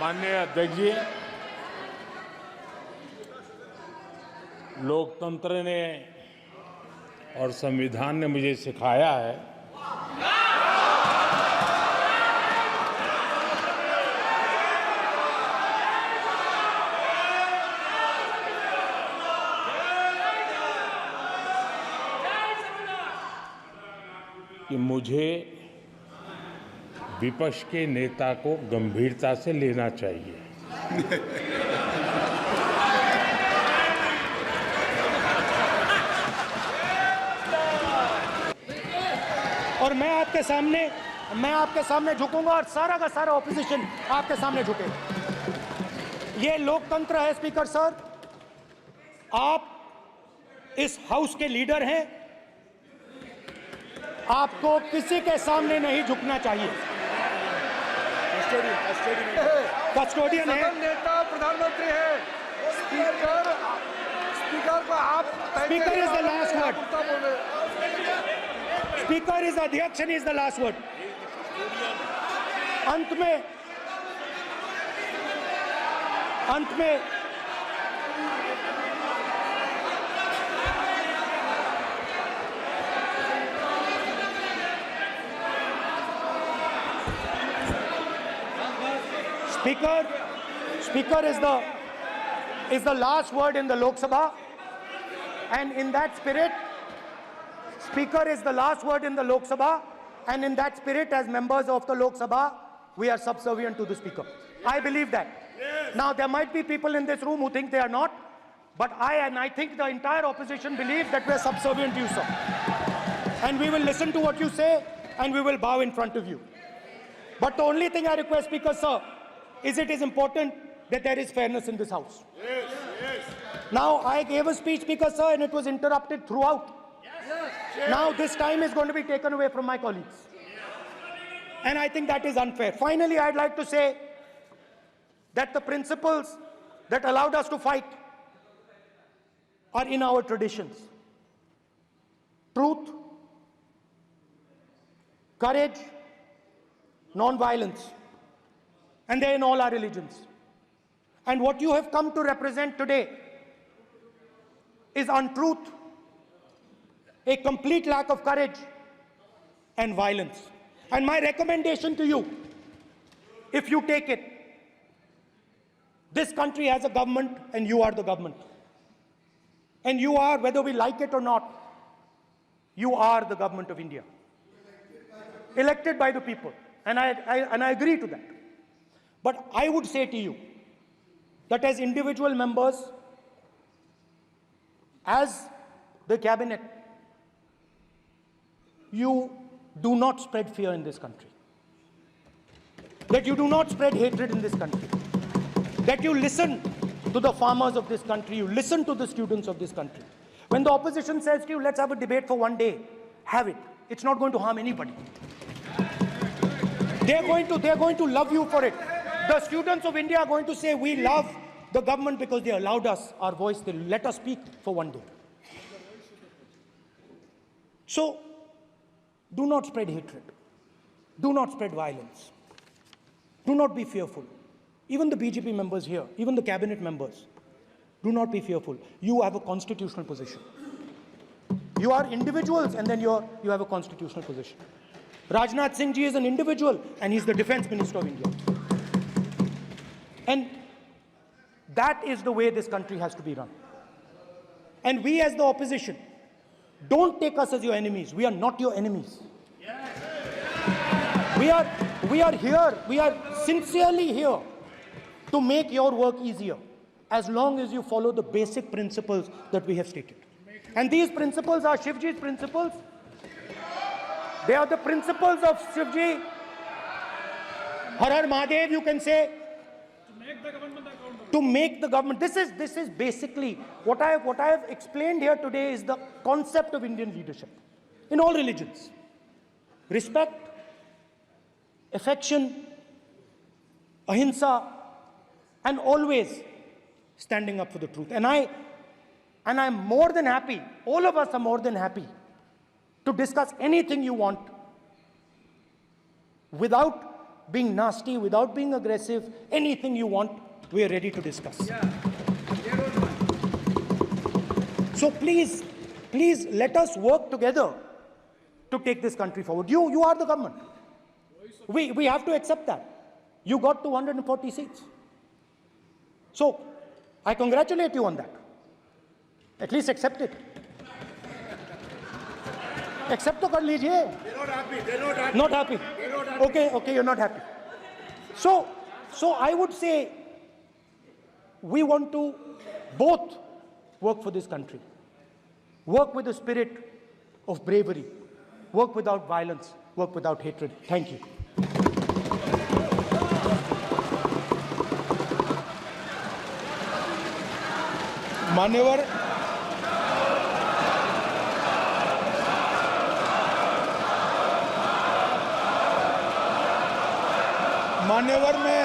माननीय अध्यक्ष जी, लोकतंत्र ने और संविधान ने मुझे सिखाया है कि मुझे विपक्ष के नेता को गंभीरता से लेना चाहिए। और मैं आपके सामने झुकूंगा और सारा का सारा ऑपोजिशन आपके सामने झुकेगा। ये लोकतंत्र है स्पीकर सर। आप इस हाउस के लीडर हैं, आपको किसी के सामने नहीं झुकना चाहिए। कस्टोडियन है, नेता प्रधानमंत्री है, स्पीकर को आप speaker is the last word. Speaker is अध्यक्ष and is the last word. अंत में Speaker is the last word in the Lok Sabha, and in that spirit, Speaker is the last word in the Lok Sabha, and in that spirit, as members of the Lok Sabha, we are subservient to the Speaker. I believe that. Yes. Now, there might be people in this room who think they are not, but I think the entire opposition believes that we are subservient to you, sir. And we will listen to what you say, and we will bow in front of you. But the only thing I request, Speaker, sir, is it is important that there is fairness in this house. Yes, yes. Now, I gave a speech, Speaker, sir, and it was interrupted throughout. Yes. Yes. Now, this time is going to be taken away from my colleagues. Yes. And I think that is unfair. Finally, I'd like to say that the principles that allowed us to fight are in our traditions. Truth, courage, non-violence. And they're in all our religions. And what you have come to represent today is untruth, a complete lack of courage, and violence. And my recommendation to you, if you take it, this country has a government and you are the government. And you are, whether we like it or not, you are the government of India. Elected by the people. And I agree to that. But I would say to you that as individual members, as the cabinet, you do not spread fear in this country. That you do not spread hatred in this country. That you listen to the farmers of this country, you listen to the students of this country. When the opposition says to you, let's have a debate for one day, have it. It's not going to harm anybody. They're going to love you for it. The students of India are going to say, we love the government because they allowed us our voice, they let us speak for one day. So, do not spread hatred. Do not spread violence. Do not be fearful. Even the BJP members here, even the cabinet members, do not be fearful. You have a constitutional position. You are individuals and then you have a constitutional position. Rajnath Singh ji is an individual and he's the Defense Minister of India. And that is the way this country has to be run. And we as the opposition, don't take us as your enemies. We are not your enemies. We are here, we are sincerely here to make your work easier as long as you follow the basic principles that we have stated. And these principles are Shivji's principles. They are the principles of Shivji. Har Har Mahadev, you can say. To make the government. This is basically what I have explained here today is the concept of Indian leadership in all religions. Respect, affection, ahimsa, and always standing up for the truth. And I'm more than happy, all of us are more than happy to discuss anything you want without being nasty, without being aggressive, anything you want, we are ready to discuss. So please let us work together to take this country forward. You are the government. We have to accept that. You got 240 seats. So I congratulate you on that. At least accept it. Accept to kar lijiye. They're not happy. They're not happy. Not happy. They're not happy. Okay, you're not happy. So I would say we want to both work for this country. Work with the spirit of bravery. Work without violence. Work without hatred. Thank you. मान्यवर में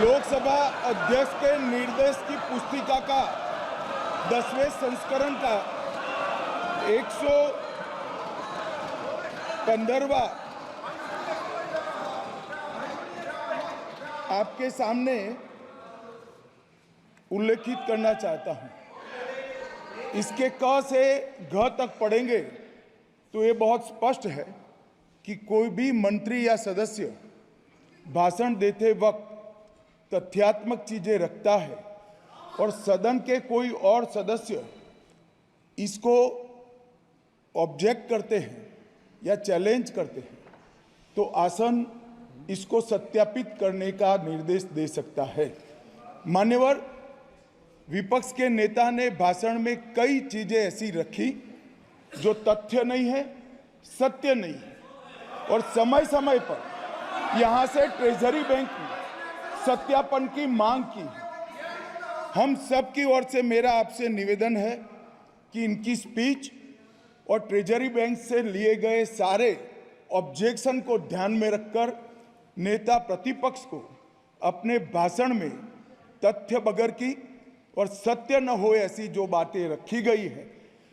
लोकसभा अध्यक्ष के निर्देश की पुस्तिका का 10वें संस्करण का 115वां आपके सामने उल्लेखित करना चाहता हूं। इसके क से घ तक पढ़ेंगे तो ये बहुत स्पष्ट है कि कोई भी मंत्री या सदस्य भाषण देते वक्त तथ्यात्मक चीजें रखता है और सदन के कोई और सदस्य इसको ऑब्जेक्ट करते हैं या चैलेंज करते हैं तो आसन इसको सत्यापित करने का निर्देश दे सकता है। मान्यवर, विपक्ष के नेता ने भाषण में कई चीजें ऐसी रखी जो तथ्य नहीं है, सत्य नहीं है और समय समय पर यहां से ट्रेजरी बैंक ने सत्यापन की मांग की है। हम सब की ओर से मेरा आपसे निवेदन है कि इनकी स्पीच और ट्रेजरी बैंक से लिए गए सारे ऑब्जेक्शन को ध्यान में रखकर नेता प्रतिपक्ष को अपने भाषण में तथ्य बगैर की और सत्य न हो ऐसी जो बातें रखी गई है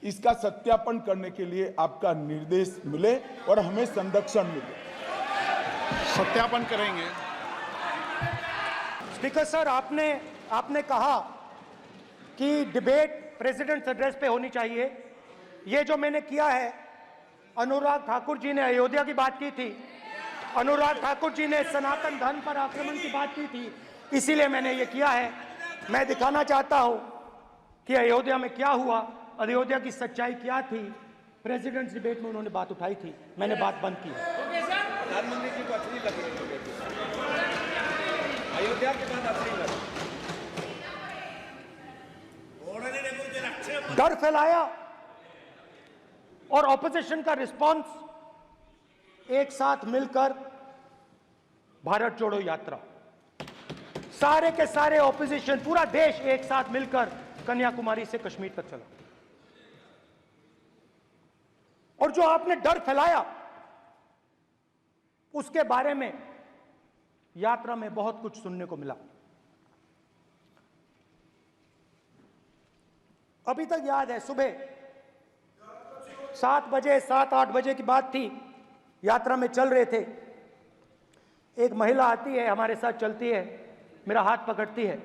इसका सत्यापन करने के लिए आपका निर्देश मिले और हमें संरक्षण मिले। सत्यापन करेंगे। स्पीकर सर, आपने कहा कि डिबेट प्रेसिडेंट्स एड्रेस पे होनी चाहिए। ये जो मैंने किया है, अनुराग ठाकुर जी ने अयोध्या की बात की थी, अनुराग ठाकुर जी ने सनातन धर्म पर आक्रमण की बात की थी, इसीलिए मैंने ये किया है। मैं दिखाना चाहता हूं कि अयोध्या में क्या हुआ, अयोध्या की सच्चाई क्या थी। प्रेसिडेंट्स डिबेट में उन्होंने बात उठाई थी, मैंने बात बंद की है। प्रधानमंत्री जी को अच्छी लगी अयोध्या के बाद अच्छी लगी। डर फैलाया और ऑपोजिशन का रिस्पांस एक साथ मिलकर भारत जोड़ो यात्रा, सारे के सारे ऑपोजिशन, पूरा देश एक साथ मिलकर कन्याकुमारी से कश्मीर तक चला। और जो आपने डर फैलाया उसके बारे में यात्रा में बहुत कुछ सुनने को मिला। अभी तक याद है, सुबह 7 बजे 7-8 बजे की बात थी, यात्रा में चल रहे थे, एक महिला आती है, हमारे साथ चलती है, मेरा हाथ पकड़ती है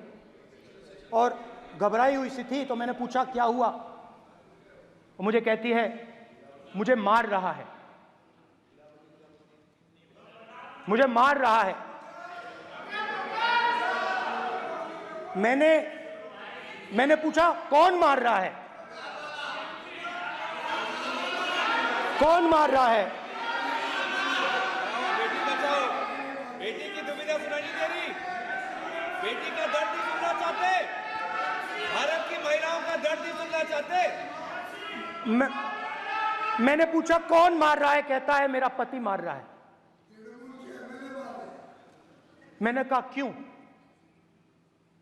और घबराई हुई सी थी। तो मैंने पूछा क्या हुआ, वो मुझे कहती है मुझे मार रहा है, मुझे मार रहा है। मैंने पूछा कौन मार रहा है, कौन मार रहा है? बेटी बचाओ, बेटी की दुविधा सुनाई नहीं दे रही, बेटी का दर्द नहीं सुनना चाहते, भारत की महिलाओं का दर्द नहीं सुनना चाहते। मैंने पूछा कौन मार रहा है, कहता है मेरा पति मार रहा है। मैंने कहा क्यों?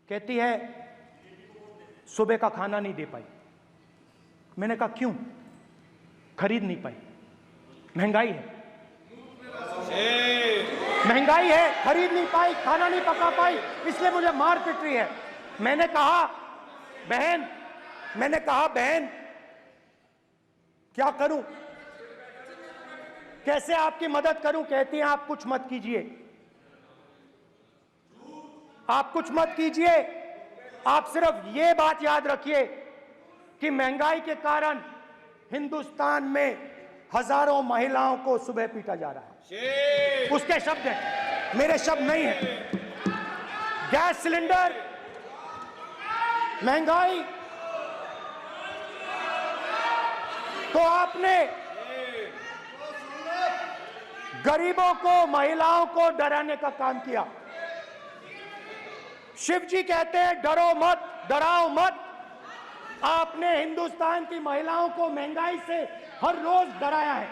कहती है सुबह का खाना नहीं दे पाई। मैंने कहा क्यों? खरीद नहीं पाई, महंगाई है, महंगाई है, खरीद नहीं पाई, खाना नहीं पका पाई, इसलिए मुझे मार पिट रही है। मैंने कहा बहन क्या करूं? कैसे आपकी मदद करूं? कहती हैं आप कुछ मत कीजिए, आप कुछ मत कीजिए। आप सिर्फ ये बात याद रखिए कि महंगाई के कारण हिंदुस्तान में हजारों महिलाओं को सुबह पीटा जा रहा है। उसके शब्द हैं, मेरे शब्द नहीं हैं। गैस सिलेंडर, महंगाई, तो आपने गरीबों को, महिलाओं को डराने का काम किया। शिव जी कहते हैं डरो मत, डराओ मत। आपने हिंदुस्तान की महिलाओं को महंगाई से हर रोज डराया है।